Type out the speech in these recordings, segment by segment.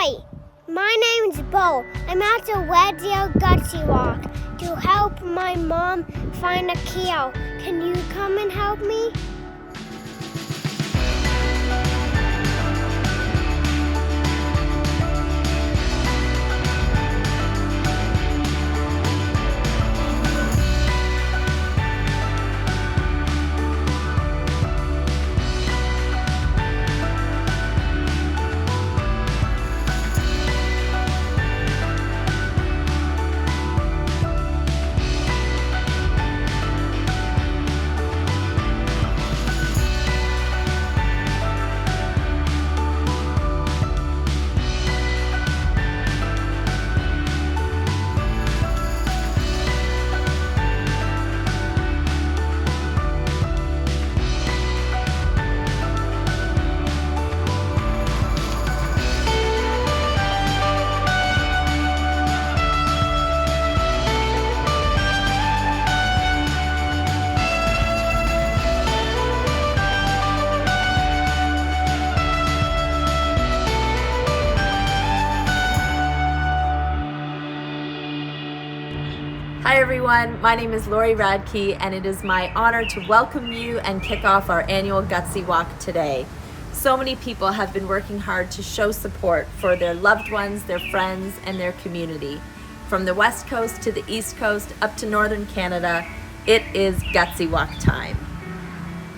Hi, my name's Bo. I'm at the radio Gutsy Walk to help my mom find a keel. Can you come and help me? Hi everyone, my name is Lori Radke and it is my honor to welcome you and kick off our annual Gutsy Walk today. So many people have been working hard to show support for their loved ones, their friends, and their community. From the West Coast to the East Coast up to Northern Canada, it is Gutsy Walk time.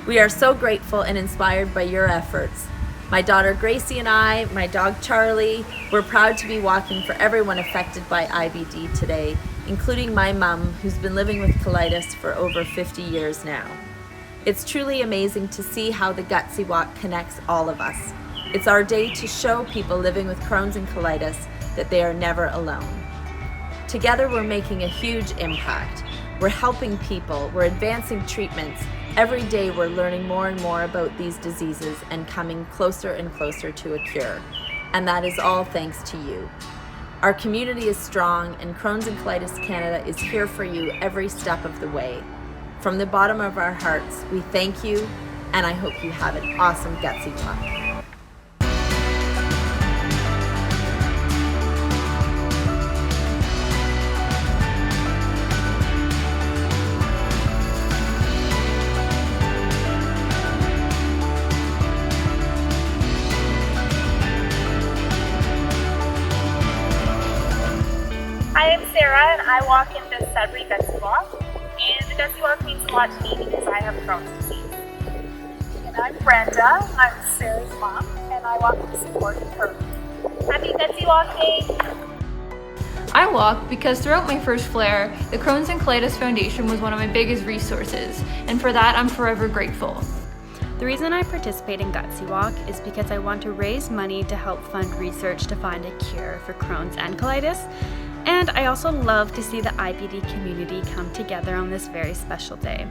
We are so grateful and inspired by your efforts. My daughter Gracie and I, my dog Charlie, we're proud to be walking for everyone affected by IBD today, including my mom, who's been living with colitis for over 50 years now. It's truly amazing to see how the Gutsy Walk connects all of us. It's our day to show people living with Crohn's and colitis that they are never alone. Together we're making a huge impact. We're helping people, we're advancing treatments. Every day we're learning more and more about these diseases and coming closer and closer to a cure. And that is all thanks to you. Our community is strong and Crohn's and Colitis Canada is here for you every step of the way. From the bottom of our hearts, we thank you and I hope you have an awesome Gutsy Walk. Hi, I'm Sarah and I walk in the Sudbury Gutsy Walk. And the Gutsy Walk means a lot to me because I have Crohn's disease. And I'm Brenda, I'm Sarah's mom, and I walk to support her. Happy Gutsy Walk Day! I walk because throughout my first flare, the Crohn's and Colitis Foundation was one of my biggest resources, and for that I'm forever grateful. The reason I participate in Gutsy Walk is because I want to raise money to help fund research to find a cure for Crohn's and colitis. And I also love to see the IBD community come together on this very special day.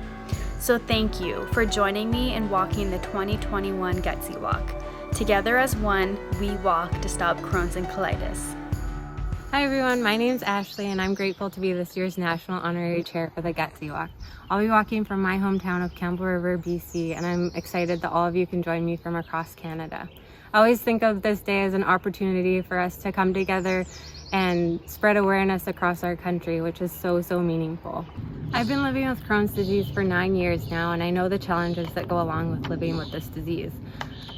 So thank you for joining me in walking the 2021 Gutsy Walk. Together as one, we walk to stop Crohn's and colitis. Hi everyone, my name's Ashley and I'm grateful to be this year's National Honorary Chair for the Gutsy Walk. I'll be walking from my hometown of Campbell River, BC, and I'm excited that all of you can join me from across Canada. I always think of this day as an opportunity for us to come together and spread awareness across our country, which is so meaningful. I've been living with Crohn's disease for 9 years now, and I know the challenges that go along with living with this disease.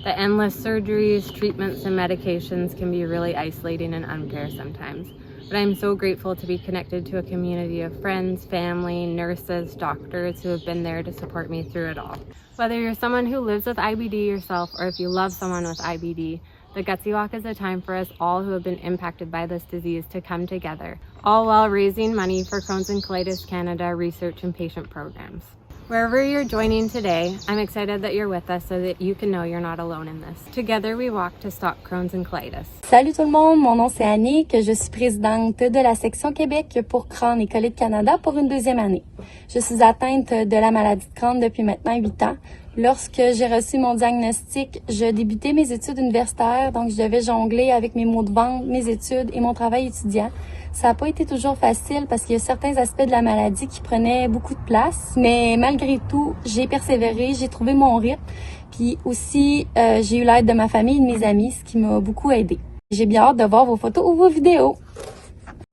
The endless surgeries, treatments, and medications can be really isolating and unfair sometimes. But I'm so grateful to be connected to a community of friends, family, nurses, doctors who have been there to support me through it all. Whether you're someone who lives with IBD yourself or if you love someone with IBD, the Gutsy Walk is a time for us all who have been impacted by this disease to come together, all while raising money for Crohn's and Colitis Canada research and patient programs. Wherever you're joining today, I'm excited that you're with us so that you can know you're not alone in this. Together we walk to stop Crohn's and colitis. Salut tout le monde, mon nom c'est Annick, je suis présidente de la section Québec pour Crohn et Colitis Canada pour une deuxième année. Je suis atteinte de la maladie de Crohn depuis maintenant 8 ans. Lorsque j'ai reçu mon diagnostic, je débutais mes études universitaires, donc je devais jongler avec mes maux de ventre, mes études et mon travail étudiant. Ça n'a pas été toujours facile parce qu'il y a certains aspects de la maladie qui prenaient beaucoup de place, mais malgré tout, j'ai persévéré, j'ai trouvé mon rythme, puis aussi j'ai eu l'aide de ma famille et de mes amis, ce qui m'a beaucoup aidée. J'ai bien hâte de voir vos photos ou vos vidéos.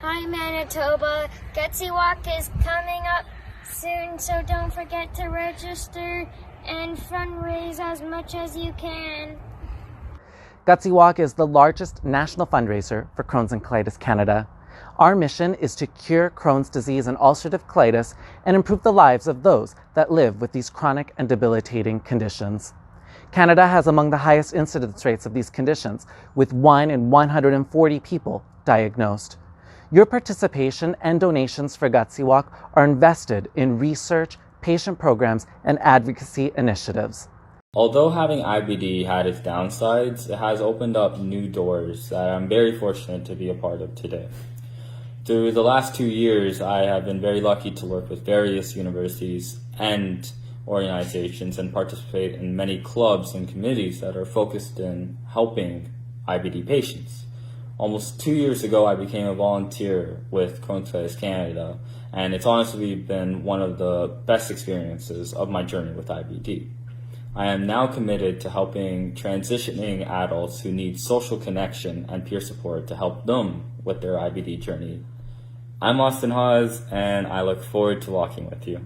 Hi Manitoba, Gutsy Walk is coming up soon, so don't forget to register and fundraise as much as you can. Gutsy Walk is the largest national fundraiser for Crohn's and Colitis Canada. Our mission is to cure Crohn's disease and ulcerative colitis and improve the lives of those that live with these chronic and debilitating conditions. Canada has among the highest incidence rates of these conditions, with 1 in 140 people diagnosed. Your participation and donations for Gutsy Walk are invested in research, patient programs, and advocacy initiatives. Although having IBD had its downsides, it has opened up new doors that I'm very fortunate to be a part of today. Through the last 2 years, I have been very lucky to work with various universities and organizations and participate in many clubs and committees that are focused in helping IBD patients. Almost 2 years ago, I became a volunteer with Crohn's Colitis Canada, and it's honestly been one of the best experiences of my journey with IBD. I am now committed to helping transitioning adults who need social connection and peer support to help them with their IBD journey. I'm Austin Hawes, and I look forward to walking with you.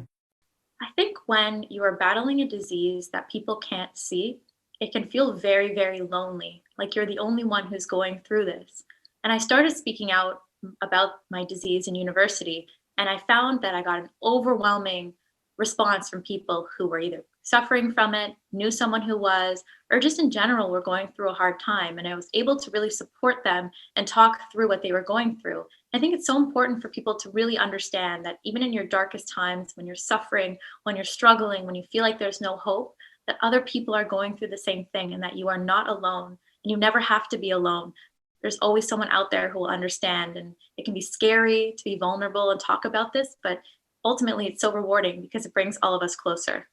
I think when you are battling a disease that people can't see, it can feel very, very lonely, like you're the only one who's going through this. And I started speaking out about my disease in university, and I found that I got an overwhelming response from people who were either suffering from it, knew someone who was, or just in general were going through a hard time. And I was able to really support them and talk through what they were going through. I think it's so important for people to really understand that even in your darkest times, when you're suffering, when you're struggling, when you feel like there's no hope, that other people are going through the same thing and that you are not alone, and you never have to be alone. There's always someone out there who will understand, and it can be scary to be vulnerable and talk about this, but ultimately it's so rewarding because it brings all of us closer.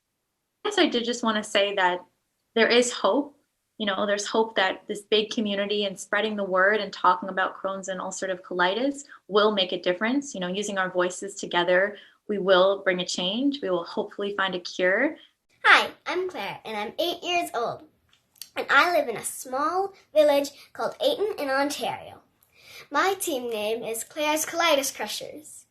Yes, I did just want to say that there is hope. You know, there's hope that this big community and spreading the word and talking about Crohn's and ulcerative colitis will make a difference. You know, using our voices together, we will bring a change. We will hopefully find a cure. Hi, I'm Claire, and I'm 8 years old, and I live in a small village called Ayton in Ontario. My team name is Claire's Colitis Crushers,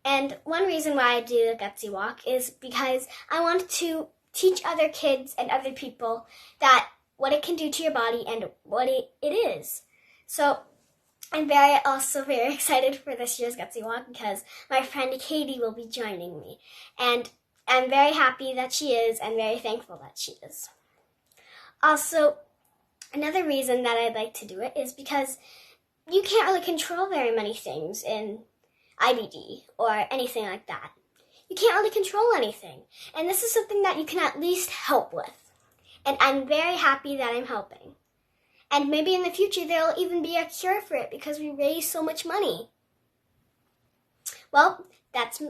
and one reason why I do the Gutsy Walk is because I want to teach other kids and other people that what it can do to your body and what it is. So I'm also very excited for this year's Gutsy Walk because my friend Katie will be joining me, and I'm very happy that she is and very thankful that she is. Also, another reason that I'd like to do it is because you can't really control very many things in IBD or anything like that. You can't really control anything, and this is something that you can at least help with. And I'm very happy that I'm helping. And maybe in the future there will even be a cure for it because we raise so much money. Well, that's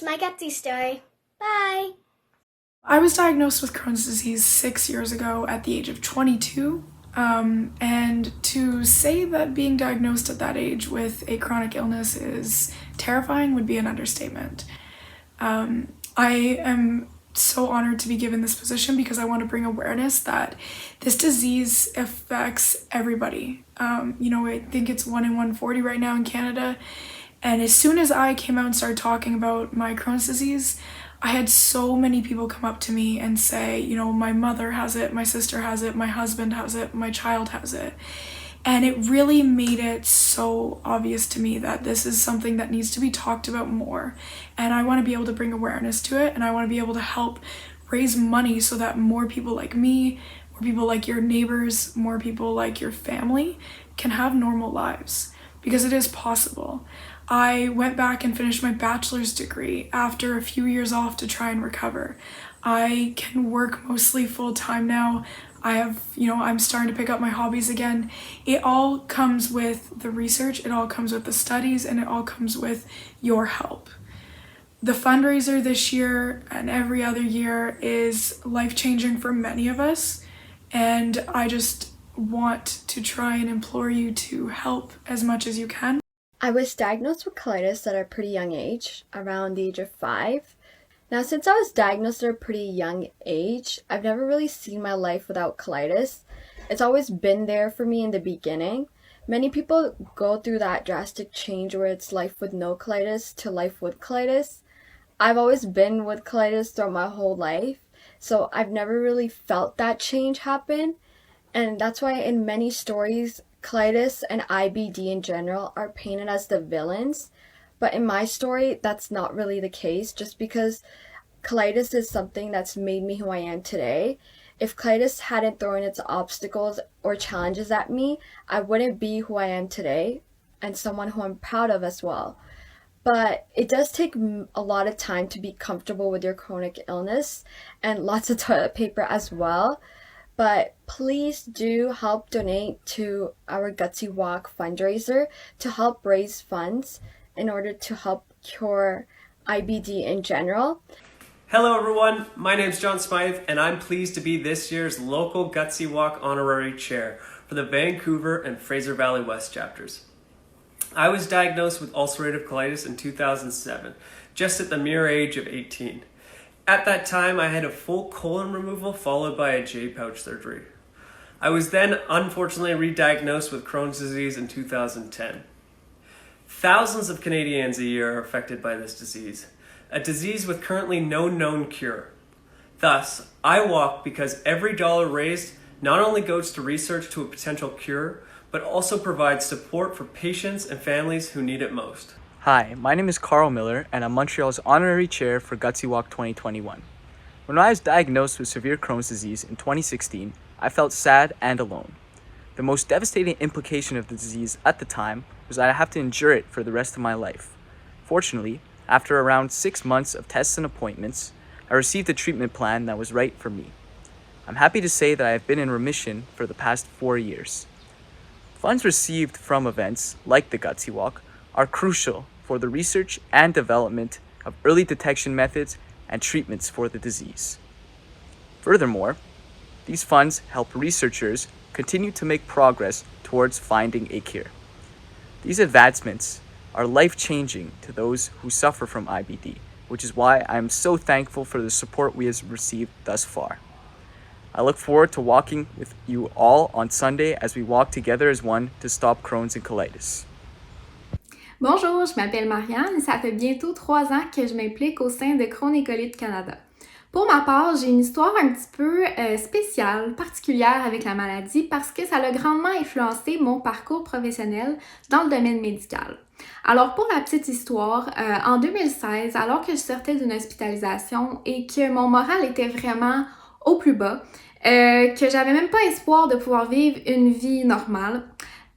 my Gutsy story. Bye. I was diagnosed with Crohn's disease 6 years ago at the age of 22. And to say that being diagnosed at that age with a chronic illness is terrifying would be an understatement. I am so honored to be given this position because I want to bring awareness that this disease affects everybody. I think it's 1 in 140 right now in Canada. And as soon as I came out and started talking about my Crohn's disease, I had so many people come up to me and say, my mother has it, my sister has it, my husband has it, my child has it. And it really made it so obvious to me that this is something that needs to be talked about more. And I want to be able to bring awareness to it, and I want to be able to help raise money so that more people like me, more people like your neighbors, more people like your family can have normal lives, because it is possible. I went back and finished my bachelor's degree after a few years off to try and recover. I can work mostly full time now. I'm starting to pick up my hobbies again. It all comes with the research, it all comes with the studies, and it all comes with your help. The fundraiser this year and every other year is life-changing for many of us, and I just want to try and implore you to help as much as you can. I was diagnosed with colitis at a pretty young age, around the age of 5. Now, since I was diagnosed at a pretty young age, I've never really seen my life without colitis. It's always been there for me in the beginning, Many people go through that drastic change where it's life with no colitis to life with colitis. I've always been with colitis throughout my whole life, so I've never really felt that change happen. And that's why in many stories, colitis and IBD in general are painted as the villains. But in my story, that's not really the case, just because colitis is something that's made me who I am today. If colitis hadn't thrown its obstacles or challenges at me, I wouldn't be who I am today, and someone who I'm proud of as well. But it does take a lot of time to be comfortable with your chronic illness and lots of toilet paper as well. But please do help donate to our Gutsy Walk fundraiser to help raise funds in order to help cure IBD in general. Hello everyone, my name is John Smythe and I'm pleased to be this year's local Gutsy Walk Honorary Chair for the Vancouver and Fraser Valley West chapters. I was diagnosed with ulcerative colitis in 2007, just at the mere age of 18. At that time, I had a full colon removal followed by a J-pouch surgery. I was then unfortunately re-diagnosed with Crohn's disease in 2010. Thousands of Canadians a year are affected by this disease, a disease with currently no known cure. Thus, I walk because every dollar raised not only goes to research to a potential cure, but also provides support for patients and families who need it most. Hi, my name is Carl Miller and I'm Montreal's Honorary Chair for Gutsy Walk 2021. When I was diagnosed with severe Crohn's disease in 2016, I felt sad and alone. The most devastating implication of the disease at the time was that I have to endure it for the rest of my life. Fortunately, after around 6 months of tests and appointments, I received a treatment plan that was right for me. I'm happy to say that I have been in remission for the past 4 years. Funds received from events like the Gutsy Walk are crucial for the research and development of early detection methods and treatments for the disease. Furthermore, these funds help researchers continue to make progress towards finding a cure. These advancements are life-changing to those who suffer from IBD, which is why I am so thankful for the support we have received thus far. I look forward to walking with you all on Sunday as we walk together as one to stop Crohn's and colitis. Bonjour, je m'appelle Marianne et ça fait bientôt 3 ans que je m'implique au sein de Crohn et Colitis Canada. Pour ma part, j'ai une histoire un petit peu spéciale, particulière avec la maladie parce que ça a grandement influencé mon parcours professionnel dans le domaine médical. Alors pour la petite histoire, en 2016, alors que je sortais d'une hospitalisation et que mon moral était vraiment au plus bas, que j'avais même pas espoir de pouvoir vivre une vie normale,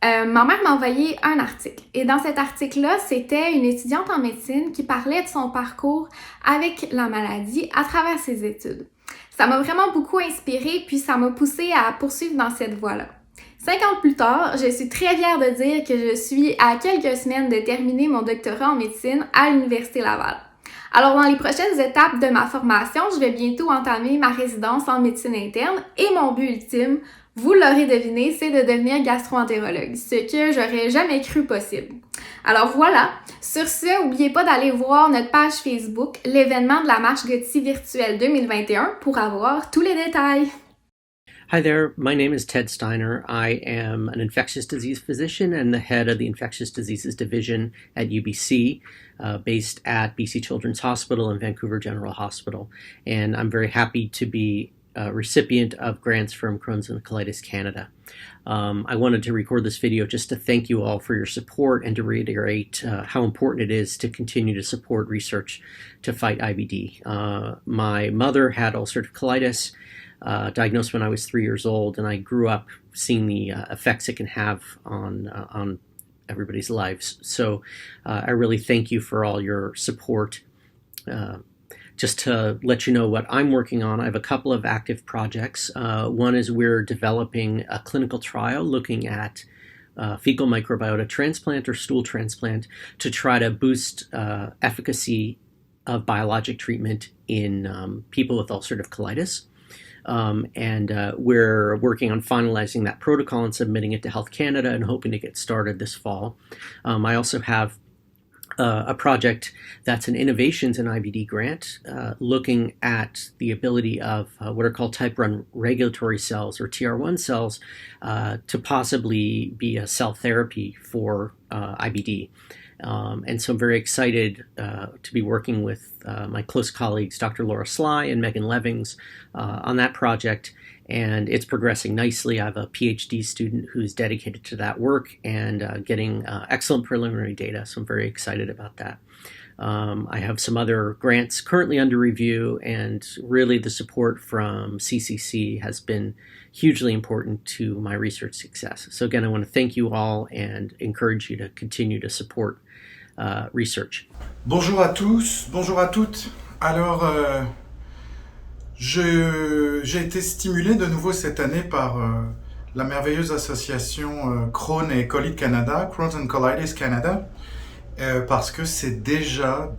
ma mère m'a envoyé un article. Et dans cet article-là, c'était une étudiante en médecine qui parlait de son parcours avec la maladie à travers ses études. Ça m'a vraiment beaucoup inspirée, puis ça m'a poussée à poursuivre dans cette voie-là. 5 ans plus tard, je suis très fière de dire que je suis à quelques semaines de terminer mon doctorat en médecine à l'Université Laval. Alors, dans les prochaines étapes de ma formation, je vais bientôt entamer ma résidence en médecine interne et mon but ultime, vous l'aurez deviné, c'est de devenir gastro-entérologue, ce que j'aurais jamais cru possible. Alors voilà, sur ce, n'oubliez pas d'aller voir notre page Facebook, l'événement de la marche Gutsy virtuelle 2021 pour avoir tous les détails. Hi there, my name is Ted Steiner. I am an infectious disease physician and the head of the Infectious Diseases Division at UBC, based at BC Children's Hospital and Vancouver General Hospital. And I'm very happy to be a recipient of grants from Crohn's and Colitis Canada. I wanted to record this video just to thank you all for your support and to reiterate how important it is to continue to support research to fight IBD. My mother had ulcerative colitis, diagnosed when I was 3 years old, and I grew up seeing the effects it can have on everybody's lives. So I really thank you for all your support. Just to let you know what I'm working on, I have a couple of active projects. One is we're developing a clinical trial looking at fecal microbiota transplant or stool transplant to try to boost efficacy of biologic treatment in people with ulcerative colitis. We're working on finalizing that protocol and submitting it to Health Canada and hoping to get started this fall. I also have a project that's an Innovations in IBD grant, looking at the ability of what are called type 1 regulatory cells, or TR1 cells, to possibly be a cell therapy for IBD. And so I'm very excited to be working with my close colleagues, Dr. Laura Sly and Megan Levings, on that project. And it's progressing nicely. I have a PhD student who's dedicated to that work and getting excellent preliminary data, so I'm very excited about that. I have some other grants currently under review, and really the support from CCC has been hugely important to my research success. So again, I want to thank you all and encourage you to continue to support research. Bonjour à tous, bonjour à toutes. Alors, j'ai été stimulé de nouveau cette année par la merveilleuse association Crohn et Colitis Canada, Crohn's and Colitis Canada, parce que c'est déjà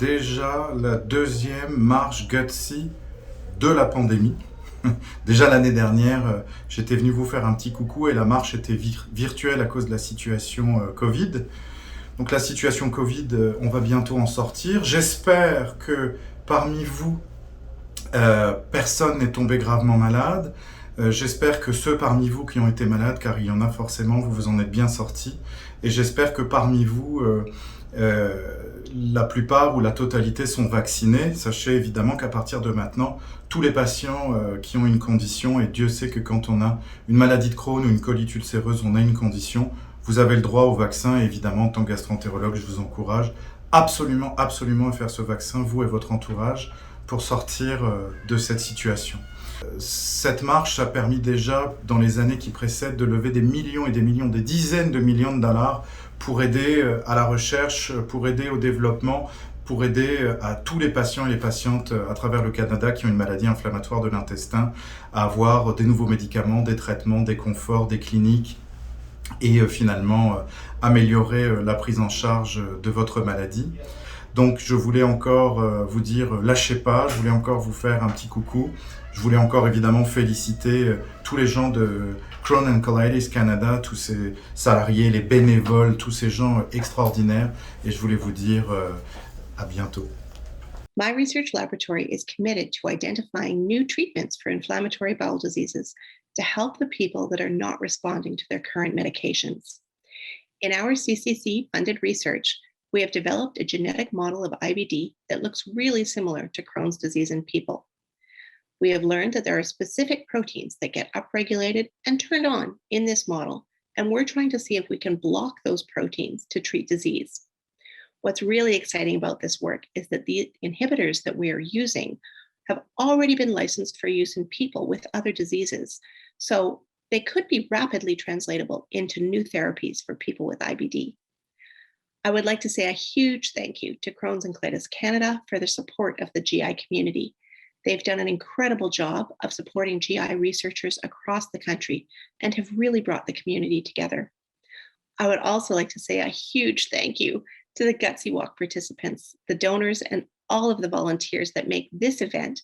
la deuxième marche Gutsy de la pandémie. Déjà l'année dernière, j'étais venu vous faire un petit coucou et la marche était virtuelle à cause de la situation Covid. Donc la situation Covid, on va bientôt en sortir. J'espère que parmi vous, personne n'est tombé gravement malade. J'espère que ceux parmi vous qui ont été malades, car il y en a forcément, vous vous en êtes bien sortis. Et j'espère que parmi vous, la plupart ou la totalité sont vaccinés. Sachez évidemment qu'à partir de maintenant, tous les patients qui ont une condition, et Dieu sait que quand on a une maladie de Crohn ou une colite ulcéreuse, on a une condition, vous avez le droit au vaccin. Et évidemment, en tant que gastro-entérologue, je vous encourage absolument à faire ce vaccin, vous et votre entourage, pour sortir de cette situation. Cette marche a permis déjà, dans les années qui précèdent, de lever des millions et des millions, des dizaines de millions de dollars pour aider à la recherche, pour aider au développement, pour aider à tous les patients et les patientes à travers le Canada qui ont une maladie inflammatoire de l'intestin à avoir des nouveaux médicaments, des traitements, des conforts, des cliniques et finalement améliorer la prise en charge de votre maladie. Donc je voulais encore vous dire lâchez pas, je voulais encore vous faire un petit coucou, je voulais encore évidemment féliciter tous les gens de Crohn and Colitis Canada, tous ces salariés, les bénévoles, tous ces gens extraordinaires, et je voulais vous dire à bientôt. My research laboratory is committed to identifying new treatments for inflammatory bowel diseases to help the people that are not responding to their current medications. In our CCC-funded research, we have developed a genetic model of IBD that looks really similar to Crohn's disease in people. We have learned that there are specific proteins that get upregulated and turned on in this model, and we're trying to see if we can block those proteins to treat disease. What's really exciting about this work is that the inhibitors that we are using have already been licensed for use in people with other diseases, so they could be rapidly translatable into new therapies for people with IBD. I would like to say a huge thank you to Crohn's and Colitis Canada for their support of the GI community. They've done an incredible job of supporting GI researchers across the country and have really brought the community together. I would also like to say a huge thank you to the Gutsy Walk participants, the donors, and all of the volunteers that make this event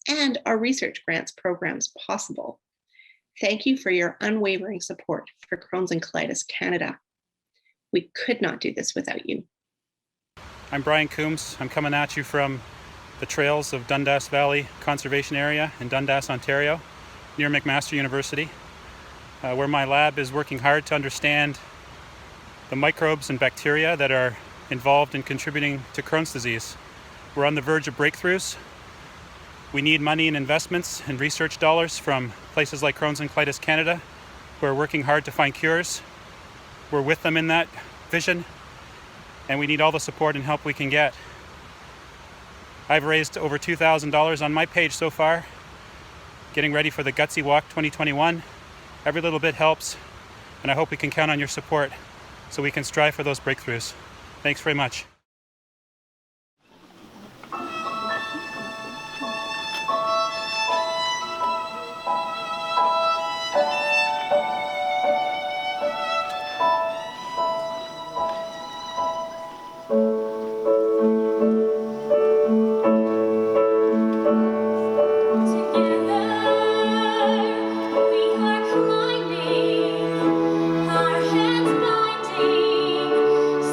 and our research grants programs possible. Thank you for your unwavering support for Crohn's and Colitis Canada. We could not do this without you. I'm Brian Coombs. I'm coming at you from the trails of Dundas Valley Conservation Area in Dundas, Ontario, near McMaster University, where my lab is working hard to understand the microbes and bacteria that are involved in contributing to Crohn's disease. We're on the verge of breakthroughs. We need money and investments and research dollars from places like Crohn's and Colitis Canada, who are working hard to find cures. We're with them in that vision, and we need all the support and help we can get. I've raised over $2,000 on my page so far, getting ready for the Gutsy Walk 2021. Every little bit helps, and I hope we can count on your support so we can strive for those breakthroughs. Thanks very much.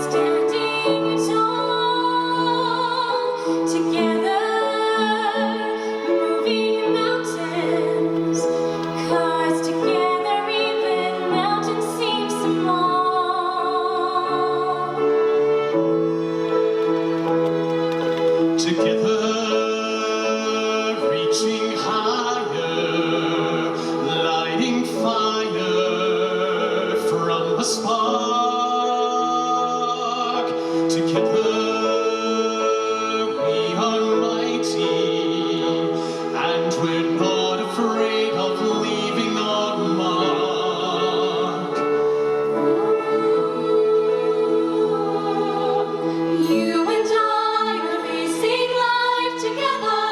Standing spark. Together we are mighty, and we're not afraid of leaving our mark. You and I are facing life together.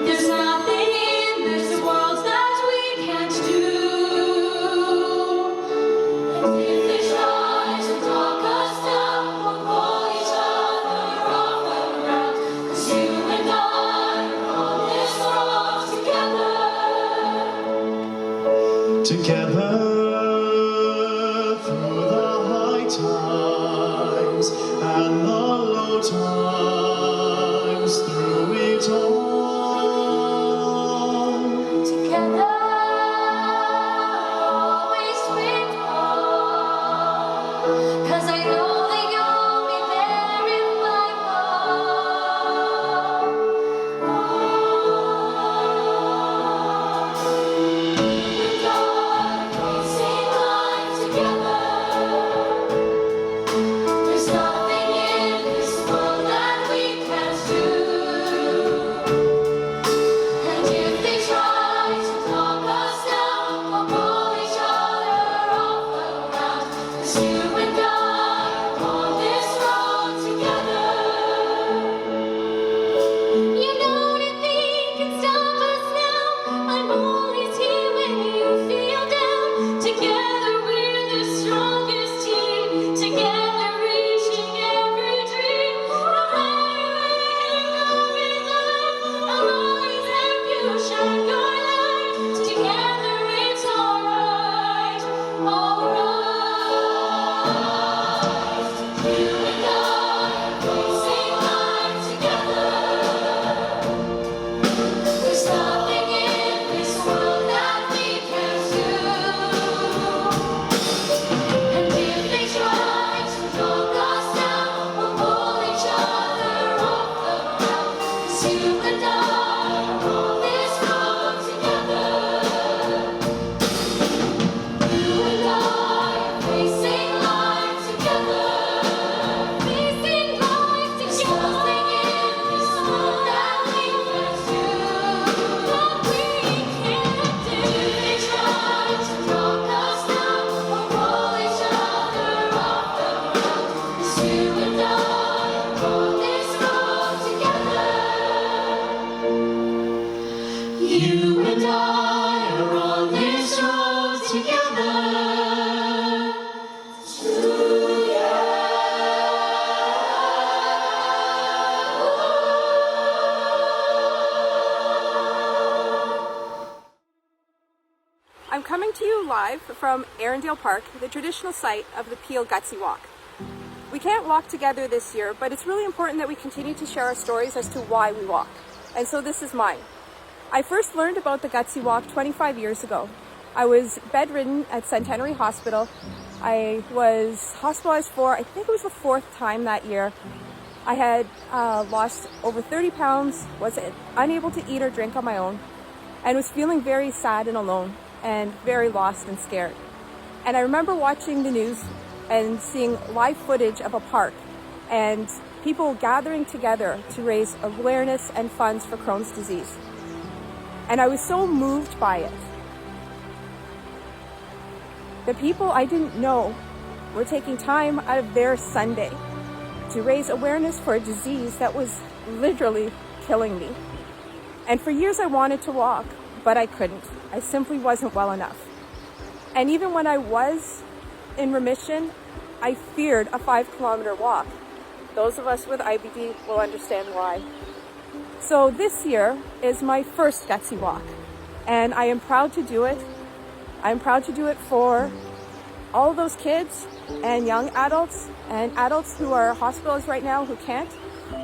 There's nothing in this world that we can't do. And if they try to talk us down, we'll pull each other off the ground. 'Cause you and I are on this road together. Together through the high times and the low times, through it all. Together, always with love. 'Cause I know that you'll be there if I fall. And on, facing life together. There's nothing in this world that we can't do. And if they try to talk us down, we'll pull each other off the ground. 'Cause you and I are on this road together. You know nothing can stop us now. I'm always here when you feel down. Together we're the strongest team. Together reaching every dream. No matter where you go in life, I'll always help you shine your light. Together it's alright, alright. You and I are facing life together. There's nothing in this world that we can't do. And if they try to talk us down, we'll pull each other off the ground. 'Cause you and I are on this road together. You and I are facing life together. Facing life together. There's nothing in this world that we can't do. That we can't do. If they try to talk us down, we'll pull each other off the ground. 'Cause you and I are on this road together. You and I are on this road together. I'm coming to you live from Arundel Park, the traditional site of the Peel Gutsy Walk. We can't walk together this year, but it's really important that we continue to share our stories as to why we walk. And so this is mine. I first learned about the Gutsy Walk 25 years ago. I was bedridden at Centenary Hospital. I was hospitalized for, I think it was the 4th time that year. I had lost over 30 pounds, was unable to eat or drink on my own, and was feeling very sad and alone and very lost and scared. And I remember watching the news and seeing live footage of a park and people gathering together to raise awareness and funds for Crohn's disease. And I was so moved by it. The people I didn't know were taking time out of their Sunday to raise awareness for a disease that was literally killing me. And for years I wanted to walk, but I couldn't. I simply wasn't well enough. And even when I was in remission, I feared a 5-kilometer walk. Those of us with IBD will understand why. So this year is my first Gutsy Walk, and I am proud to do it. I'm proud to do it for all of those kids and young adults and adults who are hospitalized right now who can't.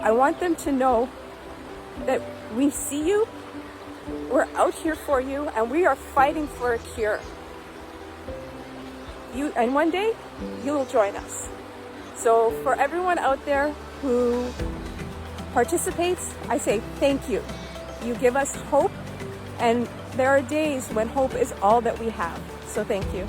I want them to know that we see you, we're out here for you, and we are fighting for a cure. And one day, you'll join us. So for everyone out there who participates, I say thank you. You give us hope, and there are days when hope is all that we have. So thank you.